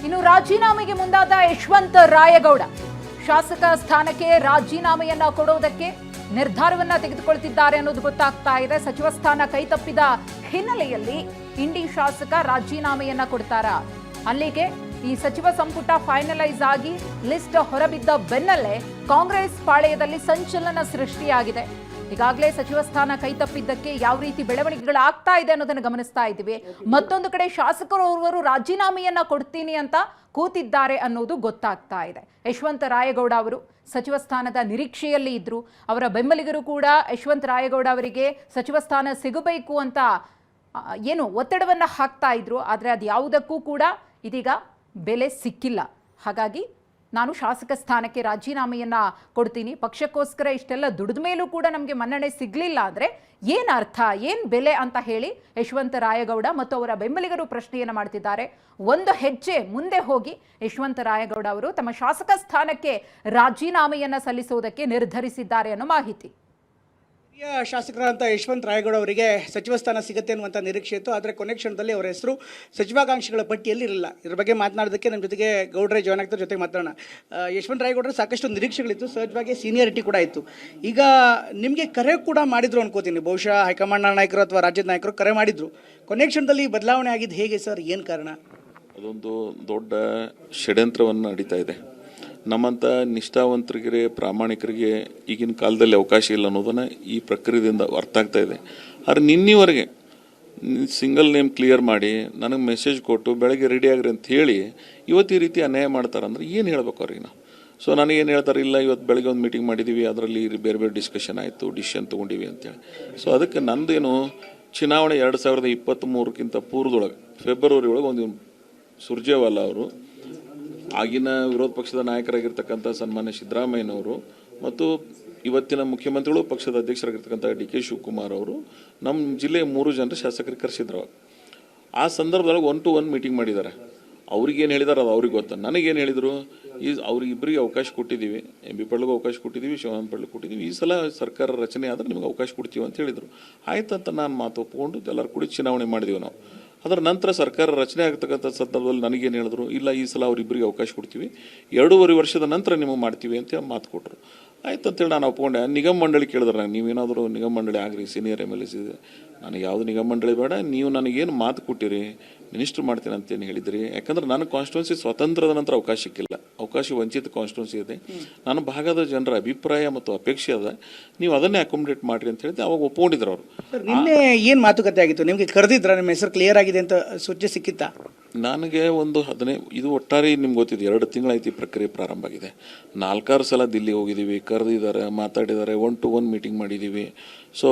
ಇನ್ನು ರಾಜೀನಾಮೆಗೆ ಮುಂದಾದ ಯಶವಂತ ರಾಯಗೌಡ ಶಾಸಕ ಸ್ಥಾನಕ್ಕೆ ರಾಜೀನಾಮೆಯನ್ನ ಕೊಡೋದಕ್ಕೆ ನಿರ್ಧಾರವನ್ನ ತೆಗೆದುಕೊಳ್ತಿದ್ದಾರೆ ಅನ್ನೋದು ಗೊತ್ತಾಗ್ತಾ ಇದೆ. ಸಚಿವ ಸ್ಥಾನ ಕೈತಪ್ಪಿದ ಹಿನ್ನೆಲೆಯಲ್ಲಿ ಇಂಡಿ ಶಾಸಕ ರಾಜೀನಾಮೆಯನ್ನ ಕೊಡ್ತಾರಾ? ಅಲ್ಲಿಗೆ ಈ ಸಚಿವ ಸಂಪುಟ ಫೈನಲೈಸ್ ಆಗಿ ಲಿಸ್ಟ್ ಹೊರಬಿದ್ದ ಬೆನ್ನಲ್ಲೇ ಕಾಂಗ್ರೆಸ್ ಪಾಳೆಯದಲ್ಲಿ ಸಂಚಲನ ಸೃಷ್ಟಿಯಾಗಿದೆ. ಈಗಾಗಲೇ ಸಚಿವ ಸ್ಥಾನ ಕೈತಪ್ಪಿದ್ದಕ್ಕೆ ಯಾವ ರೀತಿ ಬೆಳವಣಿಗೆಗಳು ಆಗ್ತಾ ಇದೆ ಅನ್ನೋದನ್ನು ಗಮನಿಸ್ತಾ ಇದ್ದೀವಿ. ಮತ್ತೊಂದು ಕಡೆ ಶಾಸಕರೋರ್ವರು ರಾಜೀನಾಮೆಯನ್ನ ಕೊಡ್ತೀನಿ ಅಂತ ಕೂತಿದ್ದಾರೆ ಅನ್ನೋದು ಗೊತ್ತಾಗ್ತಾ ಇದೆ. ಯಶವಂತ ರಾಯಗೌಡ ಅವರು ಸಚಿವ ಸ್ಥಾನದ ನಿರೀಕ್ಷೆಯಲ್ಲಿ ಇದ್ರು. ಅವರ ಬೆಂಬಲಿಗರು ಕೂಡ ಯಶವಂತ ರಾಯಗೌಡ ಅವರಿಗೆ ಸಚಿವ ಸ್ಥಾನ ಸಿಗಬೇಕು ಅಂತ ಏನು ಒತ್ತಡವನ್ನ ಹಾಕ್ತಾ ಇದ್ರು. ಆದರೆ ಅದು ಯಾವುದಕ್ಕೂ ಕೂಡ ಇದೀಗ ಬೆಲೆ ಸಿಕ್ಕಿಲ್ಲ. ಹಾಗಾಗಿ ನಾನು ಶಾಸಕ ಸ್ಥಾನಕ್ಕೆ ರಾಜೀನಾಮೆಯನ್ನ ಕೊಡ್ತೀನಿ, ಪಕ್ಷಕ್ಕೋಸ್ಕರ ಇಷ್ಟೆಲ್ಲ ದುಡಿದ ಮೇಲೂ ಕೂಡ ನಮಗೆ ಮನ್ನಣೆ ಸಿಗಲಿಲ್ಲ ಅಂದರೆ ಏನು ಅರ್ಥ, ಏನು ಬೆಲೆ ಅಂತ ಹೇಳಿ ಯಶವಂತ ರಾಯಗೌಡ ಮತ್ತು ಅವರ ಬೆಂಬಲಿಗರು ಪ್ರಶ್ನೆಯನ್ನು ಮಾಡ್ತಿದ್ದಾರೆ. ಒಂದು ಹೆಜ್ಜೆ ಮುಂದೆ ಹೋಗಿ ಯಶವಂತ ರಾಯಗೌಡ ಅವರು ತಮ್ಮ ಶಾಸಕ ಸ್ಥಾನಕ್ಕೆ ರಾಜೀನಾಮೆಯನ್ನ ಸಲ್ಲಿಸುವುದಕ್ಕೆ ನಿರ್ಧರಿಸಿದ್ದಾರೆ ಅನ್ನೋ ಮಾಹಿತಿ. ಹಿರಿಯ ಶಾಸಕರಾದಂಥ ಯಶವಂತ ರಾಯಗೌಡ ಅವರಿಗೆ ಸಚಿವ ಸ್ಥಾನ ಸಿಗುತ್ತೆ ಅನ್ನುವಂಥ ನಿರೀಕ್ಷೆ ಇತ್ತು. ಆದರೆ ಕೊನೆ ಕ್ಷಣದಲ್ಲಿ ಅವರ ಹೆಸರು ಸಚಿವಾಕಾಂಕ್ಷಿಗಳ ಪಟ್ಟಿಯಲ್ಲಿ ಇರಲಿಲ್ಲ. ಇದ್ರ ಬಗ್ಗೆ ಮಾತನಾಡೋದಕ್ಕೆ ನಮ್ಮ ಜೊತೆಗೆ ಗೌಡ್ರೆ ಜಾಯ್ನ್ ಆಗ್ತಾರೆ. ಜೊತೆಗೆ ಮಾತಾಡೋಣ. ಯಶವಂತ ರಾಯಗೌಡರು ಸಾಕಷ್ಟು ನಿರೀಕ್ಷೆಗಳಿತ್ತು, ಸಹಜವಾಗಿ ಸೀನಿಯಾರಿಟಿ ಕೂಡ ಇತ್ತು. ಈಗ ನಿಮಗೆ ಕರೆ ಕೂಡ ಮಾಡಿದ್ರು ಅನ್ಕೋತೀನಿ, ಬಹುಶಃ ಹೈಕಮಾಂಡ್ ನಾಯಕರು ಅಥವಾ ರಾಜ್ಯದ ನಾಯಕರು ಕರೆ ಮಾಡಿದ್ರು. ಕೊನೆ ಕ್ಷಣದಲ್ಲಿ ಬದಲಾವಣೆ ಆಗಿದ್ದು ಹೇಗೆ ಸರ್, ಏನು ಕಾರಣ? ಅದೊಂದು ದೊಡ್ಡ ಷಡ್ಯಂತ್ರವನ್ನು ನಡೀತಾ ಇದೆ. ನಮ್ಮಂಥ ನಿಷ್ಠಾವಂತರಿಗೆ, ಪ್ರಾಮಾಣಿಕರಿಗೆ ಈಗಿನ ಕಾಲದಲ್ಲಿ ಅವಕಾಶ ಇಲ್ಲ ಅನ್ನೋದನ್ನು ಈ ಪ್ರಕ್ರಿಯೆಯಿಂದ ಅರ್ಥ ಆಗ್ತಾ ಇದೆ. ಆದರೆ ನಿನ್ನೆವರೆಗೆ ಸಿಂಗಲ್ ನೇಮ್ ಕ್ಲಿಯರ್ ಮಾಡಿ ನನಗೆ ಮೆಸೇಜ್ ಕೊಟ್ಟು ಬೆಳಗ್ಗೆ ರೆಡಿ ಆಗ್ರಿ ಅಂತ ಹೇಳಿ ಇವತ್ತು ಈ ರೀತಿ ಅನ್ಯಾಯ ಮಾಡ್ತಾರಂದ್ರೆ ಏನು ಹೇಳ್ಬೇಕು ಅವ್ರಿಗೆ ನಾವು? ಸೊ ನನಗೇನು ಹೇಳ್ತಾರೆ, ಇಲ್ಲ ಇವತ್ತು ಬೆಳಗ್ಗೆ ಒಂದು ಮೀಟಿಂಗ್ ಮಾಡಿದ್ದೀವಿ, ಅದರಲ್ಲಿ ಬೇರೆ ಬೇರೆ ಡಿಸ್ಕಷನ್ ಆಯಿತು, ಡಿಸಿಷನ್ ತೊಗೊಂಡಿವಿ ಅಂತೇಳಿ. ಸೊ ಅದಕ್ಕೆ ನಂದೇನು ಚುನಾವಣೆ 2023ಕ್ಕಿಂತ ಪೂರ್ವದೊಳಗೆ ಫೆಬ್ರವರಿ ಒಳಗೆ ಒಂದು ಸುರ್ಜೇವಾಲಾ ಅವರು, ಆಗಿನ ವಿರೋಧ ಪಕ್ಷದ ನಾಯಕರಾಗಿರ್ತಕ್ಕಂಥ ಸನ್ಮಾನ್ಯ ಸಿದ್ದರಾಮಯ್ಯನವರು ಮತ್ತು ಇವತ್ತಿನ ಮುಖ್ಯಮಂತ್ರಿಗಳು ಪಕ್ಷದ ಅಧ್ಯಕ್ಷರಾಗಿರ್ತಕ್ಕಂಥ DK ಶಿವಕುಮಾರ್ ಅವರು ನಮ್ಮ ಜಿಲ್ಲೆಯ 3 ಜನರು ಶಾಸಕರಿಗೆ ಕರೆಸಿದ್ರು. ಆ ಸಂದರ್ಭದೊಳಗೆ 1-to-1 ಮೀಟಿಂಗ್ ಮಾಡಿದ್ದಾರೆ. ಅವ್ರಿಗೇನು ಹೇಳಿದಾರೆ ಅದು ಅವ್ರಿಗೆ ಗೊತ್ತ. ನನಗೇನು ಹೇಳಿದರು, ಅವ್ರಿಗಿಬ್ಬರಿಗೆ ಅವಕಾಶ ಕೊಟ್ಟಿದ್ದೀವಿ, MB ಪಡ್ಲಿಗೂ ಅವಕಾಶ ಕೊಟ್ಟಿದ್ದೀವಿ, ಶಿವಾನಂದ ಪಡ್ಲಿಗೆ ಕೊಟ್ಟಿದ್ದೀವಿ, ಈ ಸಲ ಸರ್ಕಾರ ರಚನೆ ಆದರೆ ನಿಮಗೆ ಅವಕಾಶ ಕೊಡ್ತೀವಿ ಅಂತ ಹೇಳಿದರು. ಆಯ್ತಂತ ನಾನು ಮಾತು ಒಪ್ಪಿಕೊಂಡು ಎಲ್ಲರೂ ಕೂಡಿ ಚುನಾವಣೆ ಮಾಡಿದ್ದೀವಿ ನಾವು. ಅದರ ನಂತರ ಸರ್ಕಾರ ರಚನೆ ಆಗ್ತಕ್ಕಂಥ ಸಂದರ್ಭದಲ್ಲಿ ನನಗೇನು ಹೇಳಿದ್ರು, ಇಲ್ಲ ಈ ಸಲ ಅವರಿಬ್ಬರಿಗೆ ಅವಕಾಶ ಕೊಡ್ತೀವಿ, 2.5 ವರ್ಷದ ನಂತರ ನಿಮಗೆ ಮಾಡ್ತೀವಿ ಅಂತ ಮಾತು ಕೊಟ್ಟರು. ಆಯ್ತು ಅಂತೇಳಿ ನಾನು ಒಪ್ಕೊಂಡೆ. ನಿಗಮ ಮಂಡಳಿ ಕೇಳಿದ್ರೆ ನಂಗೆ, ನೀವೇನಾದರೂ ನಿಗಮ ಮಂಡಳಿ ಆಗ್ರಿ, ಸೀನಿಯರ್ MLAs ಇದೆ, ನನಗೆ ಯಾವುದು ನಿಗಮ ಮಂಡಳಿ ಬೇಡ, ನೀವು ನನಗೇನು ಮಾತು ಕೊಟ್ಟಿರಿ, ಮಿನಿಸ್ಟ್ರ್ ಮಾಡ್ತೀನಿ ಅಂತೇನು ಹೇಳಿದ್ರಿ. ಯಾಕಂದ್ರೆ ನನ್ನ ಕಾನ್ಸ್ಟಿಟ್ಯೂನ್ಸಿ ಸ್ವತಂತ್ರದ ನಂತರ ಅವಕಾಶ ಸಿಕ್ಕಿಲ್ಲ, ಅವಕಾಶ ವಂಚಿತ ಕಾನ್ಸ್ಟಿಟ್ಯೂನ್ಸಿ ಇದೆ. ನನ್ನ ಭಾಗದ ಜನರ ಅಭಿಪ್ರಾಯ ಮತ್ತು ಅಪೇಕ್ಷೆ ಅದ, ನೀವು ಅದನ್ನೇ ಅಕೊಮಡೇಟ್ ಮಾಡಿರಿ ಅಂತ ಹೇಳಿದ್ರೆ ಅವಾಗ ಒಪ್ಕೊಂಡಿದ್ರು ಅವರು. ನಿನ್ನೆ ಏನು ಮಾತುಕತೆ ಆಗಿತ್ತು? ನಿಮಗೆ ಕರೆದಿದ್ರ, ನಿಮ್ಮ ಹೆಸರು ಕ್ಲಿಯರ್ ಆಗಿದೆ ಅಂತ ಸೂಚನೆ ಸಿಕ್ಕಿತ್ತಾ? ನನಗೆ ಒಂದು ಇದು ಒಟ್ಟಾರೆ ನಿಮ್ಗೆ ಗೊತ್ತಿದೆ, 2 ತಿಂಗಳಾಯ್ತು ಈ ಪ್ರಕ್ರಿಯೆ ಪ್ರಾರಂಭ ಆಗಿದೆ. 4-6 ಸಲ ದಿಲ್ಲಿ ಹೋಗಿದ್ದೀವಿ, ಕರೆದಿದ್ದಾರೆ, ಮಾತಾಡಿದ್ದಾರೆ, 1-to-1 ಮೀಟಿಂಗ್ ಮಾಡಿದ್ದೀವಿ. ಸೊ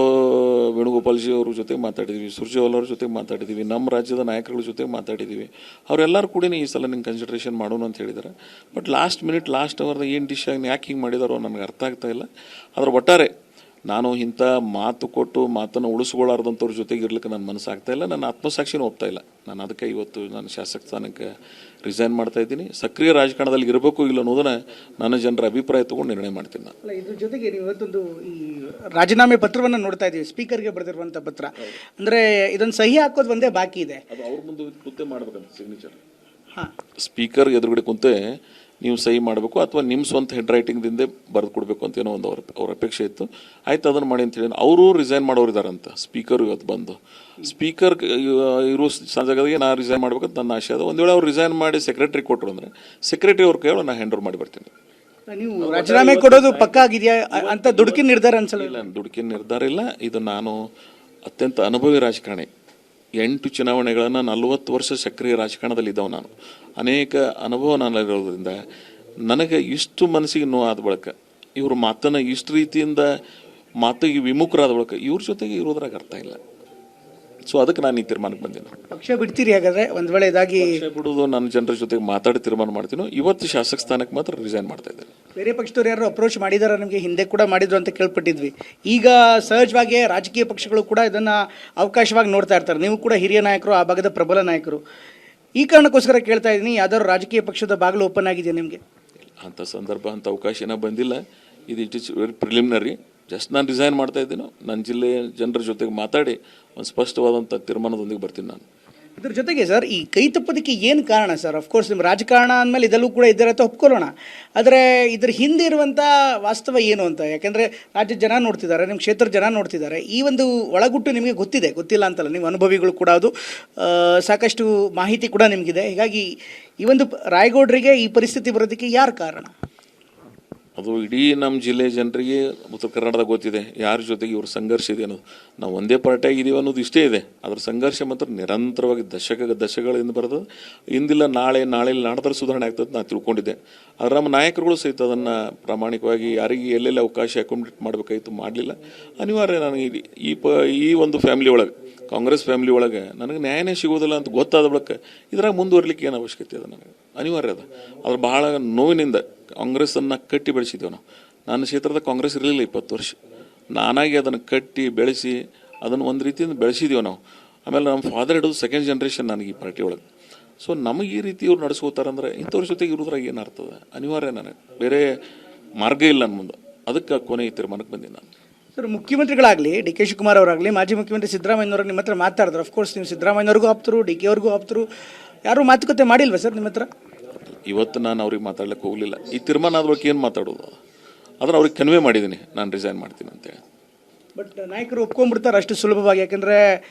ವೇಣುಗೋಪಾಲ್ ಜಿ ಅವ್ರ ಜೊತೆ ಮಾತಾಡಿದ್ದೀವಿ, ಸುರ್ಜೇವಾಲಾ ಅವ್ರ ಜೊತೆ ಮಾತಾಡಿದ್ದೀವಿ, ನಮ್ಮ ರಾಜ್ಯದ ನಾಯಕರುಗಳ ಜೊತೆ ಮಾತಾಡಿದ್ದೀವಿ. ಅವರೆಲ್ಲರೂ ಕೂಡ ಈ ಸಲ ನಿಂಗೆ ಕನ್ಸಿಡರೇಷನ್ ಮಾಡೋಣ ಅಂತ ಹೇಳಿದ್ದಾರೆ. ಬಟ್ ಲಾಸ್ಟ್ ಮಿನಿಟ್, ಲಾಸ್ಟ್ ಅವರ್ದಾಗ ಏನು ಡಿಸಿಷನ್ ಯಾಕೆ ಹಿಂಗೆ ಮಾಡಿದಾರೋ ನನಗೆ ಅರ್ಥ ಆಗ್ತಾ ಇಲ್ಲ. ಅದರ ಒಟ್ಟಾರೆ ನಾನು ಇಂಥ ಮಾತು ಕೊಟ್ಟು ಮಾತನ್ನು ಉಳಿಸ್ಕೊಳ್ಳಾರ್ದಂಥವ್ರ ಜೊತೆಗೆ ಇರ್ಲಿಕ್ಕೆ ನನ್ನ ಮನಸ್ಸಾಗ್ತಾ ಇಲ್ಲ, ನನ್ನ ಆತ್ಮಸಾಕ್ಷಿನೂ ಒಪ್ತಾ ಇಲ್ಲ. ನಾನು ಅದಕ್ಕೆ ಇವತ್ತು ನಾನು ಶಾಸಕ ಸ್ಥಾನಕ್ಕೆ ರಿಸೈನ್ ಮಾಡ್ತಾ ಇದ್ದೀನಿ. ಸಕ್ರಿಯ ರಾಜಕಾರಣದಲ್ಲಿ ಇರಬೇಕು ಇಲ್ಲ ಅನ್ನೋದನ್ನ ನನ್ನ ಜನರ ಅಭಿಪ್ರಾಯ ತಗೊಂಡು ನಿರ್ಣಯ ಮಾಡ್ತೀನಿ ನಾನು. ಅಲ್ಲ, ಇದ್ರ ಜೊತೆಗೆ ನೀವು ಇವತ್ತೊಂದು ಈ ರಾಜೀನಾಮೆ ಪತ್ರವನ್ನು ನೋಡ್ತಾ ಇದ್ದೀವಿ, ಸ್ಪೀಕರ್ಗೆ ಬರೆದಿರುವಂಥ ಪತ್ರ. ಅಂದರೆ ಇದೊಂದು ಸಹಿ ಹಾಕೋದು ಒಂದೇ ಬಾಕಿ ಇದೆ. ಅದು ಅವ್ರ ಮುಂದೆ ಕೂತೆ ಮಾಡ್ಬೇಕಂತ ಸಿಗ್ನೇಚರ್. ಹಾಂ, ಸ್ಪೀಕರ್ ಎದುರುಗಡೆ ಕುಂತೆ ನೀವು ಸಹಿ ಮಾಡಬೇಕು, ಅಥವಾ ನಿಮ್ಮ ಸ್ವಂತ ಹೆಡ್ ರೈಟಿಂಗ್ದಿಂದೇ ಬರೆದು ಕೊಡಬೇಕು ಅಂತ ಏನೋ ಒಂದು ಅವ್ರ ಅಪೇಕ್ಷೆ ಇತ್ತು. ಆಯ್ತು ಅದನ್ನು ಮಾಡಿ ಅಂತೇಳಿ ಅವರು ರಿಸೈನ್ ಮಾಡೋರಿದ್ದಾರಂತ. ಸ್ಪೀಕರ್ ಇವತ್ತು ಬಂದು ಸ್ಪೀಕರ್ ಇರೋ ಜಾಗದಾಗೆ ನಾನು ರಿಸೈನ್ ಮಾಡ್ಬೇಕಂತ ನನ್ನ ಆಶೆ ಅದ. ಒಂದು ವೇಳೆ ಅವ್ರು ರಿಸೈನ್ ಮಾಡಿ ಸೆಕ್ರೆಟರಿ ಕೊಟ್ಟರು ಅಂದರೆ ಸೆಕ್ರೆಟರಿ ಅವ್ರ ಕೈ ನಾನು ಹ್ಯಾಂಡ್ ಓವರ್ ಮಾಡಿ ಬರ್ತೀನಿ. ನೀವು ರಾಜೀನಾಮೆ ಕೊಡೋದು ಪಕ್ಕ ಆಗಿದೆಯಾ ಅಂತ ದುಡುಕಿನ ನಿರ್ಧಾರ ಅನ್ಸಲ್ಲ? ಇಲ್ಲ, ದುಡುಕಿನ ನಿರ್ಧಾರ ಇಲ್ಲ. ಇದು ನಾನು ಅತ್ಯಂತ ಅನುಭವಿ ರಾಜಕಾರಣಿ, 8 ಚುನಾವಣೆಗಳನ್ನು 40 ವರ್ಷ ಸಕ್ರಿಯ ರಾಜಕಾರಣದಲ್ಲಿ ಇದ್ದಾವೆ. ನಾನು ಅನೇಕ ಅನುಭವ ನನ್ನಲ್ಲಿರೋದ್ರಿಂದ ನನಗೆ ಇಷ್ಟು ಮನಸ್ಸಿಗೆ ನೋವಾದ ಬಳಿಕ, ಇವ್ರ ಮಾತನ್ನು ಇಷ್ಟು ರೀತಿಯಿಂದ ಮಾತಿಗೆ ವಿಮುಖರಾದ ಬಳಿಕ ಇವ್ರ ಜೊತೆಗೆ ಇರೋದ್ರಾಗ ಅರ್ಥ ಇಲ್ಲ. ಸೊ ಅದಕ್ಕೆ ನಾನು ಈ ತೀರ್ಮಾನಕ್ಕೆ ಬಂದಿನಿ. ಪಕ್ಷ ಬಿಡ್ತೀರಿ ಹಾಗಾದ್ರೆ? ಒಂದು ವೇಳೆ ಇದಾಗಿ ಪಕ್ಷ ಬಿಡೋದು ನನ್ನ ಜನರ ಜೊತೆಗೆ ಮಾತಾಡಿ ತೀರ್ಮಾನ ಮಾಡ್ತೀನಿ. ಇವತ್ತು ಶಾಸಕ ಸ್ಥಾನಕ್ಕೆ ಮಾತ್ರ ರಿಸೈನ್ ಮಾಡ್ತಾ ಇದ್ದೇನೆ. ಬೇರೆ ಪಕ್ಷದವ್ರು ಯಾರು ಅಪ್ರೋಚ್ ಮಾಡಿದಾರ? ನಮಗೆ ಹಿಂದೆ ಕೂಡ ಮಾಡಿದ್ರು ಅಂತ ಕೇಳ್ಪಟ್ಟಿದ್ವಿ. ಈಗ ಸಹಜವಾಗಿ ರಾಜಕೀಯ ಪಕ್ಷಗಳು ಕೂಡ ಇದನ್ನು ಅವಕಾಶವಾಗಿ ನೋಡ್ತಾ ಇರ್ತಾರೆ. ನೀವು ಕೂಡ ಹಿರಿಯ ನಾಯಕರು, ಆ ಭಾಗದ ಪ್ರಬಲ ನಾಯಕರು. ಈ ಕಾರಣಕ್ಕೋಸ್ಕರ ಕೇಳ್ತಾ ಇದ್ದೀನಿ, ಯಾವ್ದಾದ್ರು ರಾಜಕೀಯ ಪಕ್ಷದ ಬಾಗಿಲು ಓಪನ್ ಆಗಿದೆಯಾ ನಿಮಗೆ? ಅಂಥ ಸಂದರ್ಭ, ಅಂಥ ಅವಕಾಶ ಏನೋ ಬಂದಿಲ್ಲ. ಇದು it is very preliminary. Just ನಾನು ರಿಸೈನ್ ಮಾಡ್ತಾ ಇದ್ದೀನೋ, ನನ್ನ ಜಿಲ್ಲೆಯ ಜನರ ಜೊತೆಗೆ ಮಾತಾಡಿ ಒಂದು ಸ್ಪಷ್ಟವಾದಂಥ ತೀರ್ಮಾನದೊಂದಿಗೆ ಬರ್ತೀನಿ ನಾನು. ಇದ್ರ ಜೊತೆಗೆ ಸರ್ ಈ ಕೈ ತಪ್ಪೋದಕ್ಕೆ ಏನು ಕಾರಣ ಸರ್? ಅಫ್ಕೋರ್ಸ್ ನಿಮ್ಮ ರಾಜಕಾರಣ ಅಂದಮೇಲೆ ಇದೆಲ್ಲೂ ಕೂಡ ಇದ್ದಾರೆ ಅಂತ ಒಪ್ಕೊಳ್ಳೋಣ, ಆದರೆ ಇದ್ರ ಹಿಂದೆ ಇರುವಂಥ ವಾಸ್ತವ ಏನು ಅಂತ. ಯಾಕೆಂದರೆ ರಾಜ್ಯದ ಜನ ನೋಡ್ತಿದ್ದಾರೆ, ನಿಮ್ಮ ಕ್ಷೇತ್ರದ ಜನ ನೋಡ್ತಿದ್ದಾರೆ. ಈ ಒಂದು ಒಳಗುಟ್ಟು ನಿಮಗೆ ಗೊತ್ತಿದೆ, ಗೊತ್ತಿಲ್ಲ ಅಂತಲ್ಲ, ನೀವು ಅನುಭವಿಗಳು ಕೂಡ ಅದು, ಸಾಕಷ್ಟು ಮಾಹಿತಿ ಕೂಡ ನಿಮಗಿದೆ. ಹೀಗಾಗಿ ಈ ಒಂದು ರಾಯಗೌಡರಿಗೆ ಈ ಪರಿಸ್ಥಿತಿ ಬರೋದಕ್ಕೆ ಯಾರು ಕಾರಣ? ಅದು ಇಡೀ ನಮ್ಮ ಜಿಲ್ಲೆ ಜನರಿಗೆ ಉತ್ತರ ಕರ್ನಾಟಕದಾಗ ಗೊತ್ತಿದೆ ಯಾರ ಜೊತೆಗೆ ಇವ್ರ ಸಂಘರ್ಷ ಇದೆ ಅನ್ನೋದು. ನಾವು ಒಂದೇ ಪಾರ್ಟಿಯಾಗಿದ್ದೀವಿ ಅನ್ನೋದು ಇಷ್ಟೇ ಇದೆ. ಅದ್ರ ಸಂಘರ್ಷ ಮಾತ್ರ ನಿರಂತರವಾಗಿ ದಶಕಗಳಿಂದ ಬರ್ತದೆ. ಇಂದಿಲ್ಲ ನಾಳೆ ನಾಡದ್ರ ಸುಧಾರಣೆ ಆಗ್ತದೆ ನಾನು ತಿಳ್ಕೊಂಡಿದ್ದೆ. ಆದರೆ ನಮ್ಮ ನಾಯಕರುಗಳು ಸಹಿತ ಅದನ್ನು ಪ್ರಾಮಾಣಿಕವಾಗಿ ಯಾರಿಗೆ ಎಲ್ಲೆಲ್ಲಿ ಅವಕಾಶ ಅಕೊಮಡೇಟ್ ಮಾಡಬೇಕಾಯಿತು ಮಾಡಲಿಲ್ಲ. ಅನಿವಾರ್ಯ ನನಗೆ ಈ ಒಂದು ಫ್ಯಾಮಿಲಿ ಒಳಗೆ, ಕಾಂಗ್ರೆಸ್ ಫ್ಯಾಮಿಲಿ ಒಳಗೆ ನನಗೆ ನ್ಯಾಯನೇ ಸಿಗೋದಿಲ್ಲ ಅಂತ ಗೊತ್ತಾದ ಬಳಿಕ ಇದ್ರಾಗ ಮುಂದುವರ್ಲಿಕ್ಕೆ ಏನು ಅವಶ್ಯಕತೆ ಇದೆ? ನನಗೆ ಅನಿವಾರ್ಯ ಅದ. ಅದ್ರ ಬಹಳ ನೋವಿನಿಂದ ಕಾಂಗ್ರೆಸ್ಸನ್ನು ಕಟ್ಟಿ ಬೆಳೆಸಿದ್ದೇವೆ ನಾವು. ನನ್ನ ಕ್ಷೇತ್ರದ ಕಾಂಗ್ರೆಸ್ ಇರಲಿಲ್ಲ 20 ವರ್ಷ. ನಾನಾಗಿ ಅದನ್ನು ಕಟ್ಟಿ ಬೆಳೆಸಿ ಅದನ್ನು ಒಂದು ರೀತಿಯಿಂದ ಬೆಳೆಸಿದ್ದೀವಿ ನಾವು. ಆಮೇಲೆ ನಮ್ಮ ಫಾದರ್ ಹಿಡಿದು ಸೆಕೆಂಡ್ ಜನ್ರೇಷನ್ ನನಗೆ ಈ ಪಾರ್ಟಿ ಒಳಗೆ. ಸೊ ನಮಗೆ ಈ ರೀತಿ ಇವ್ರು ನಡೆಸ್ಕೋತಾರಂದ್ರೆ ಇಂಥವ್ರ ಜೊತೆಗೆ ಇರೋದ್ರಾಗ ಏನು ಅರ್ಥದ? ಅನಿವಾರ್ಯ, ನನಗೆ ಬೇರೆ ಮಾರ್ಗ ಇಲ್ಲ ನನ್ನ ಮುಂದೆ. ಅದಕ್ಕೆ ಕೊನೆ ಈ ತೀರ್ಮಾನಕ್ಕೆ ಬಂದಿನಿ ನಾನು. ಸರ್, ಮುಖ್ಯಮಂತ್ರಿಗಳಾಗಲಿ ಡಿ ಕೆ ಶಿವಕುಮಾರ್ ಅವರಾಗಲಿ, ಮಾಜಿ ಮುಖ್ಯಮಂತ್ರಿ ಸಿದ್ದರಾಮಯ್ಯನವರು ನಿಮ್ಮ ಹತ್ರ ಮಾತಾಡಿದ್ರು. ಅಫ್ಕೋರ್ಸ್ ನೀವು ಸಿದ್ದರಾಮಯ್ಯವ್ರಿಗೂ ಆಪ್ತರು, ಡಿ ಕೆ ಅವ್ರಿಗೂ ಆಪ್ತರು. ಯಾರೂ ಮಾತುಕತೆ ಮಾಡಿಲ್ವಾ ಸರ್ ನಿಮ್ಮ ಹತ್ರ? ಇವತ್ತು ನಾನು ಅವ್ರಿಗೆ ಮಾತಾಡ್ಲಿಕ್ಕೆ ಹೋಗಲಿಲ್ಲ. ಈ ತೀರ್ಮಾನ ಆದ ಬಗ್ಗೆ ಏನು ಮಾತಾಡೋದು? ಅದನ್ನು ಅವ್ರಿಗೆ ಕನ್ವೆ ಮಾಡಿದ್ದೀನಿ, ನಾನು ರಿಸೈನ್ ಮಾಡ್ತೀನಿ ಅಂತೇಳಿ. ಬಟ್ ನಾಯಕರು ಒಪ್ಕೊಂಡ್ಬಿಡ್ತಾರೆ ಅಷ್ಟು ಸುಲಭವಾಗಿ? ಯಾಕೆಂದರೆ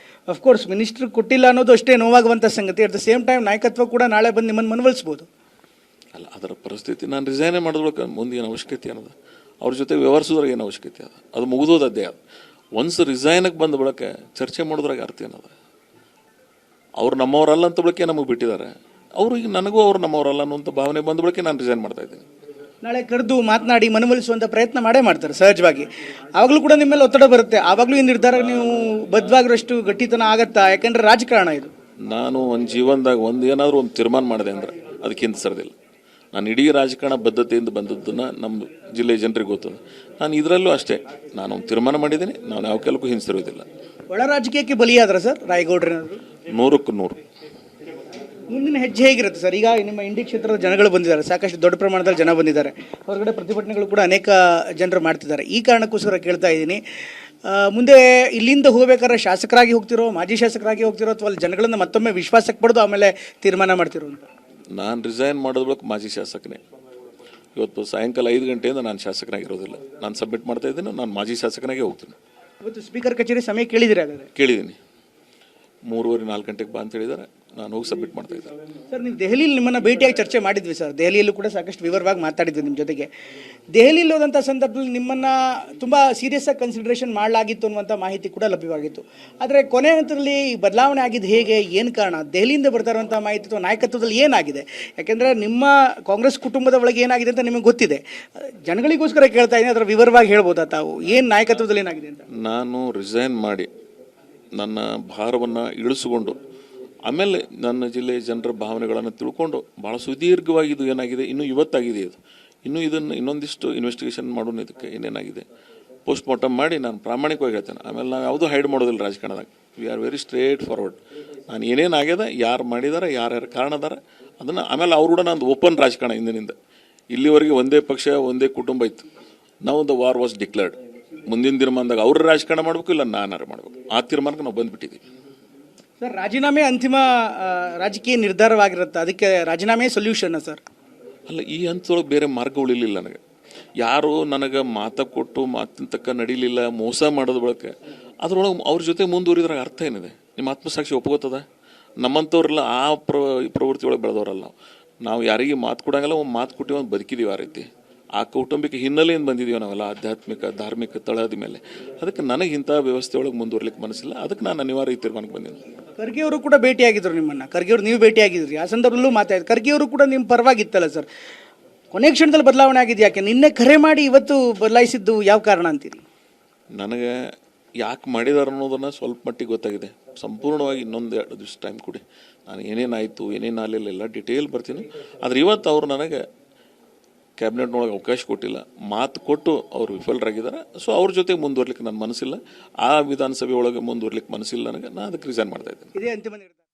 ಅಫ್ಕೋರ್ಸ್ ಮಿನಿಸ್ಟ್ರ್ ಕೊಟ್ಟಿಲ್ಲ ಅನ್ನೋದು ಅಷ್ಟೇ ನೋವಾಗುವಂಥ ಸಂಗತಿ. ಅಟ್ ದ ಸೇಮ್ ಟೈಮ್ ನಾಯಕತ್ವ ಕೂಡ ನಾಳೆ ಬಂದು ನಿಮ್ಮನ್ನು ಮನವೊಲಿಸ್ಬೋದು. ಅಲ್ಲ, ಅದರ ಪರಿಸ್ಥಿತಿ ನಾನು ರಿಸೈನೇ ಮಾಡೋದ್ರೊಳಗೆ ಮುಂದೆ ಏನು ಅವಶ್ಯಕತೆ ಅನ್ನೋದು, ಅವ್ರ ಜೊತೆ ವ್ಯವಹರಿಸೋದ್ರಾಗ ಏನು ಅವಶ್ಯಕತೆ ಅದು ಮುಗಿದೋದದ್ದೇ. ಅದು ಒನ್ಸ್ ರಿಸೈನಿಗೆ ಬಂದ ಬಳಿಕ ಚರ್ಚೆ ಮಾಡೋದ್ರಾಗ ಅರ್ಥ ಏನದ? ಅವ್ರು ನಮ್ಮವರಲ್ಲ ಅಂತ ಬಳಿಕೆ ನಮಗೆ ಬಿಟ್ಟಿದ್ದಾರೆ. ಅವರು ಈಗ ನನಗೂ ಅವ್ರು ನಮ್ಮವರಲ್ಲ ಅನ್ನುವಂಥ ಭಾವನೆ ಬಂದ ಬಳಿಕೆ ನಾನು ರಿಸೈನ್ ಮಾಡ್ತಾ ಇದ್ದೀನಿ. ನಾಳೆ ಕರೆದು ಮಾತನಾಡಿ ಮನವೊಲಿಸುವಂಥ ಪ್ರಯತ್ನ ಮಾಡೇ ಮಾಡ್ತಾರೆ ಸಹಜವಾಗಿ. ಆವಾಗಲೂ ಕೂಡ ನಿಮ್ಮ ಮೇಲೆ ಒತ್ತಡ ಬರುತ್ತೆ. ಆವಾಗಲೂ ಈ ನಿರ್ಧಾರ ನೀವು ಬದ್ಧವಾಗಿರೋಷ್ಟು ಗಟ್ಟಿತನ ಆಗತ್ತಾ? ಯಾಕೆಂದರೆ ರಾಜಕಾರಣ ಇದು. ನಾನು ಒಂದು ಜೀವನದಾಗ ಏನಾದರೂ ಒಂದು ತೀರ್ಮಾನ ಮಾಡಿದೆ ಅಂದ್ರೆ ಅದಕ್ಕಿಂತ ಸರದಿಲ್ಲ. ನಾನು ಇಡೀ ರಾಜಕಾರಣ ಬದ್ಧತೆಯಿಂದ ಬಂದದ್ದನ್ನು ನಮ್ಮ ಜಿಲ್ಲೆ ಜನರಿಗೆ ಗೊತ್ತದ. ನಾನು ಇದರಲ್ಲೂ ಅಷ್ಟೇ, ನಾನು ಒಂದು ತೀರ್ಮಾನ ಮಾಡಿದ್ದೀನಿ. ನಾನು ಯಾವ ಕೆಲಕ್ಕೂ ಹಿಂಸರಿಯೋದಿಲ್ಲ. ಒಳ ರಾಜಕೀಯಕ್ಕೆ ಬಲಿಯಾದ್ರ ಸರ್ ರಾಯಗೌಡ್ರೇನಾದ್ರು? 100ಕ್ಕೆ 100. ಮುಂದಿನ ಹೆಜ್ಜೆ ಹೇಗಿರುತ್ತೆ ಸರ್? ಈಗ ನಿಮ್ಮ ಇಂಡಿ ಕ್ಷೇತ್ರದ ಜನಗಳು ಬಂದಿದ್ದಾರೆ, ಸಾಕಷ್ಟು ದೊಡ್ಡ ಪ್ರಮಾಣದಲ್ಲಿ ಜನ ಬಂದಿದ್ದಾರೆ. ಹೊರಗಡೆ ಪ್ರತಿಭಟನೆಗಳು ಕೂಡ ಅನೇಕ ಜನರು ಮಾಡ್ತಿದ್ದಾರೆ. ಈ ಕಾರಣಕ್ಕೋಸ್ಕರ ಕೇಳ್ತಾ ಇದ್ದೀನಿ, ಮುಂದೆ ಇಲ್ಲಿಂದ ಹೋಗ್ಬೇಕಾದ್ರೆ ಶಾಸಕರಾಗಿ ಹೋಗ್ತಿರೋ, ಮಾಜಿ ಶಾಸಕರಾಗಿ ಹೋಗ್ತಿರೋ, ಅಥವಾ ಅಲ್ಲಿ ಜನಗಳನ್ನು ಮತ್ತೊಮ್ಮೆ ವಿಶ್ವಾಸಕ್ಕೆ ಪಡೆದು ಆಮೇಲೆ ತೀರ್ಮಾನ ಮಾಡ್ತಿರೋ ಅಂತ? ನಾನು ರಿಸೈನ್ ಮಾಡೋದ್ ಬಳಿಕ ಮಾಜಿ ಶಾಸಕನೇ. ಇವತ್ತು ಸಾಯಂಕಾಲ 5 ಗಂಟೆಯಿಂದ ನಾನು ಶಾಸಕನಾಗಿರೋದಿಲ್ಲ. ನಾನು ಸಬ್ಮಿಟ್ ಮಾಡ್ತಾ ಇದ್ದೀನಿ, ನಾನು ಮಾಜಿ ಶಾಸಕನಾಗೆ ಹೋಗ್ತೀನಿ. ಇವತ್ತು ಸ್ಪೀಕರ್ ಕಚೇರಿ ಸಮಯ ಕೇಳಿದಿರಿ? ಹಾಗಾದರೆ ಕೇಳಿದ್ದೀನಿ. 3:30-4 ಗಂಟೆಗೆ ಬಾ ಅಂತ ಹೇಳಿದ್ದಾರೆ. ನಾನು ಹೋಗಿ ಸಬ್ಮಿಟ್ ಮಾಡ್ತಾ ಇದ್ದೆ. ಸರ್, ನೀವು ದೆಹಲಿಯಲ್ಲಿ ನಿಮ್ಮನ್ನು ಭೇಟಿಯಾಗಿ ಚರ್ಚೆ ಮಾಡಿದ್ವಿ ಸರ್. ದೆಹಲಿಯಲ್ಲೂ ಕೂಡ ಸಾಕಷ್ಟು ವಿವರವಾಗಿ ಮಾತಾಡಿದ್ವಿ ನಿಮ್ಮ ಜೊತೆಗೆ. ದೆಹಲಿಯಲ್ಲಿ ಹೋದಂಥ ಸಂದರ್ಭದಲ್ಲಿ ನಿಮ್ಮನ್ನು ತುಂಬ ಸೀರಿಯಸ್ ಆಗಿ ಕನ್ಸಿಡರೇಷನ್ ಮಾಡಲಾಗಿತ್ತು ಅನ್ನುವಂಥ ಮಾಹಿತಿ ಕೂಡ ಲಭ್ಯವಾಗಿತ್ತು. ಆದರೆ ಕೊನೆ ಹಂತದಲ್ಲಿ ಬದಲಾವಣೆ ಆಗಿದ್ದು ಹೇಗೆ, ಏನು ಕಾರಣ? ದೆಹಲಿಯಿಂದ ಬರ್ತಾ ಇರುವಂಥ ಮಾಹಿತಿ ಅಥವಾ ನಾಯಕತ್ವದಲ್ಲಿ ಏನಾಗಿದೆ? ಯಾಕೆಂದರೆ ನಿಮ್ಮ ಕಾಂಗ್ರೆಸ್ ಕುಟುಂಬದ ಒಳಗೆ ಏನಾಗಿದೆ ಅಂತ ನಿಮಗೆ ಗೊತ್ತಿದೆ. ಜನಗಳಿಗೋಸ್ಕರ ಕೇಳ್ತಾ ಇದ್ದೀನಿ, ಅದರ ವಿವರವಾಗಿ ಹೇಳ್ಬೋದಾ ತಾವು? ಏನು ನಾಯಕತ್ವದಲ್ಲಿ ಏನಾಗಿದೆ ಅಂತ? ನಾನು ರಿಸೈನ್ ಮಾಡಿ ನನ್ನ ಭಾರವನ್ನು ಇಳಿಸಿಕೊಂಡು ಆಮೇಲೆ ನನ್ನ ಜಿಲ್ಲೆಯ ಜನರ ಭಾವನೆಗಳನ್ನು ತಿಳ್ಕೊಂಡು ಭಾಳ ಸುದೀರ್ಘವಾಗಿ ಇದು ಏನಾಗಿದೆ, ಇನ್ನೂ ಇವತ್ತಾಗಿದೆ ಇದು, ಇದನ್ನು ಇನ್ನೊಂದಿಷ್ಟು ಇನ್ವೆಸ್ಟಿಗೇಷನ್ ಮಾಡೋಣ. ಇದಕ್ಕೆ ಏನೇನಾಗಿದೆ ಪೋಸ್ಟ್ ಮಾರ್ಟಮ್ ಮಾಡಿ ನಾನು ಪ್ರಾಮಾಣಿಕವಾಗಿ ಹೇಳ್ತೇನೆ. ಆಮೇಲೆ ನಾವು ಯಾವುದೂ ಹೈಡ್ ಮಾಡೋದಿಲ್ಲ ರಾಜಕಾರಣದಾಗ. We are very straightforward. ನಾನು ಏನೇನಾಗ್ಯದ, ಯಾರು ಮಾಡಿದಾರೆ, ಯಾರ್ಯಾರು ಕಾರಣ ಅದಾರ ಅದನ್ನು ಆಮೇಲೆ ಅವ್ರು ಕೂಡ ನಂದು ಓಪನ್ ರಾಜಕಾರಣ. ಇಂದಿನಿಂದ ಇಲ್ಲಿವರೆಗೆ ಒಂದೇ ಪಕ್ಷ ಒಂದೇ ಕುಟುಂಬ ಇತ್ತು. ನಾವು ದ ವಾರ್ ವಾಸ್ ಡಿಕ್ಲೇರ್ಡ್. ಮುಂದಿನ ತೀರ್ಮಾನದಾಗ ಅವ್ರ ರಾಜಕಾರಣ ಮಾಡಬೇಕು, ಇಲ್ಲ ನಾನಾರು ಮಾಡಬೇಕು. ಆ ತೀರ್ಮಾನಕ್ಕೆ ನಾವು ಬಂದುಬಿಟ್ಟಿದ್ದೀವಿ. ಸರ್, ರಾಜೀನಾಮೆ ಅಂತಿಮ ರಾಜಕೀಯ ನಿರ್ಧಾರವಾಗಿರುತ್ತೆ, ಅದಕ್ಕೆ ರಾಜೀನಾಮೆ ಸೊಲ್ಯೂಷನ್ ಸರ್? ಅಲ್ಲ, ಈ ಹಂತದೊಳಗೆ ಬೇರೆ ಮಾರ್ಗ ಉಳಿಲಿಲ್ಲ ನನಗೆ. ಯಾರು ನನಗೆ ಮಾತಿನ ತಕ್ಕ ನಡೀಲಿಲ್ಲ, ಮೋಸ ಮಾಡೋದ ಬಳಕೆ ಅದ್ರೊಳಗೆ ಅವ್ರ ಜೊತೆ ಮುಂದುವರಿದ್ರಾಗ ಅರ್ಥ ಏನಿದೆ? ನಿಮ್ಮ ಆತ್ಮಸಾಕ್ಷಿ ಒಪ್ಕೋತದ? ನಮ್ಮಂಥವ್ರೆಲ್ಲ ಆ ಪ್ರವೃತ್ತಿ ಒಳಗೆ ಬೆಳೆದವರಲ್ಲ ನಾವು. ಯಾರಿಗೆ ಮಾತು ಕೊಡಂಗಿಲ್ಲ, ಒಂದು ಮಾತು ಕೊಟ್ಟು ಒಂದು ಬದುಕಿದೀವಿ. ಆ ರೀತಿ ಆ ಕೌಟುಂಬಿಕ ಹಿನ್ನೆಲೆಯಿಂದ ಬಂದಿದ್ದೀವಿ ನಾವೆಲ್ಲ, ಆಧ್ಯಾತ್ಮಿಕ ಧಾರ್ಮಿಕ ತಳದ ಮೇಲೆ. ಅದಕ್ಕೆ ನನಗೆ ಇಂಥ ವ್ಯವಸ್ಥೆ ಒಳಗೆ ಮುಂದುವರ್ಲಿಕ್ಕೆ ಮನಸ್ಸಿಲ್ಲ. ಅದಕ್ಕೆ ನಾನು ಅನಿವಾರ್ಯ ಈ ತೀರ್ಮಾನಕ್ಕೆ ಬಂದಿದ್ದೀನಿ. ಖರ್ಗೆ ಅವರು ಕೂಡ ಭೇಟಿಯಾಗಿದ್ರು ನಿಮ್ಮನ್ನು. ಖರ್ಗೆ ಅವರು ನೀವು ಭೇಟಿಯಾಗಿದ್ರಿ, ಆ ಸಂದರ್ಭದಲ್ಲೂ ಮಾತಾಡಿದ್ರು. ಖರ್ಗೆ ಅವರು ಕೂಡ ನಿಮ್ಮ ಪರವಾಗಿತ್ತಲ್ಲ ಸರ್? ಕೊನೆ ಕ್ಷಣದಲ್ಲಿ ಬದಲಾವಣೆ ಆಗಿದೆ ಯಾಕೆ? ನಿನ್ನೆ ಕರೆ ಮಾಡಿ ಇವತ್ತು ಬದಲಾಯಿಸಿದ್ದು ಯಾವ ಕಾರಣ ಅಂತೀರಿ? ನನಗೆ ಯಾಕೆ ಮಾಡಿದಾರೆ ಅನ್ನೋದನ್ನು ಸ್ವಲ್ಪ ಮಟ್ಟಿಗೆ ಗೊತ್ತಾಗಿದೆ. ಸಂಪೂರ್ಣವಾಗಿ ಇನ್ನೊಂದು 2 ದಿವಸ ಟೈಮ್ ಕೊಡಿ. ನಾನು ಏನೇನಾಯಿತು ಏನೇನಾಗಲಿಲ್ಲ ಎಲ್ಲ ಡಿಟೇಲ್ ಬರ್ತೀನಿ. ಆದರೆ ಇವತ್ತು ಅವರು ನನಗೆ ಕ್ಯಾಬಿನೆಟ್ನೊಳಗೆ ಅವಕಾಶ ಕೊಟ್ಟಿಲ್ಲ, ಮಾತು ಕೊಟ್ಟು ಅವರು ವಿಫಲರಾಗಿದ್ದಾರೆ. ಸೊ ಅವ್ರ ಜೊತೆ ಮುಂದುವರ್ಲಿಕ್ಕೆ ನನ್ನ ಮನಸ್ಸಿಲ್ಲ. ಆ ವಿಧಾನಸಭೆ ಒಳಗೆ ಮುಂದುವರ್ಲಿಕ್ಕೆ ಮನಸ್ಸಿಲ್ಲ ನನಗೆ. ನಾನು ಅದಕ್ಕೆ ರಿಸೈನ್ ಮಾಡ್ತಾ ಇದ್ದೇನೆ. ಇದೇ ಅಂತಿಮ ನಿರ್ಧಾರ.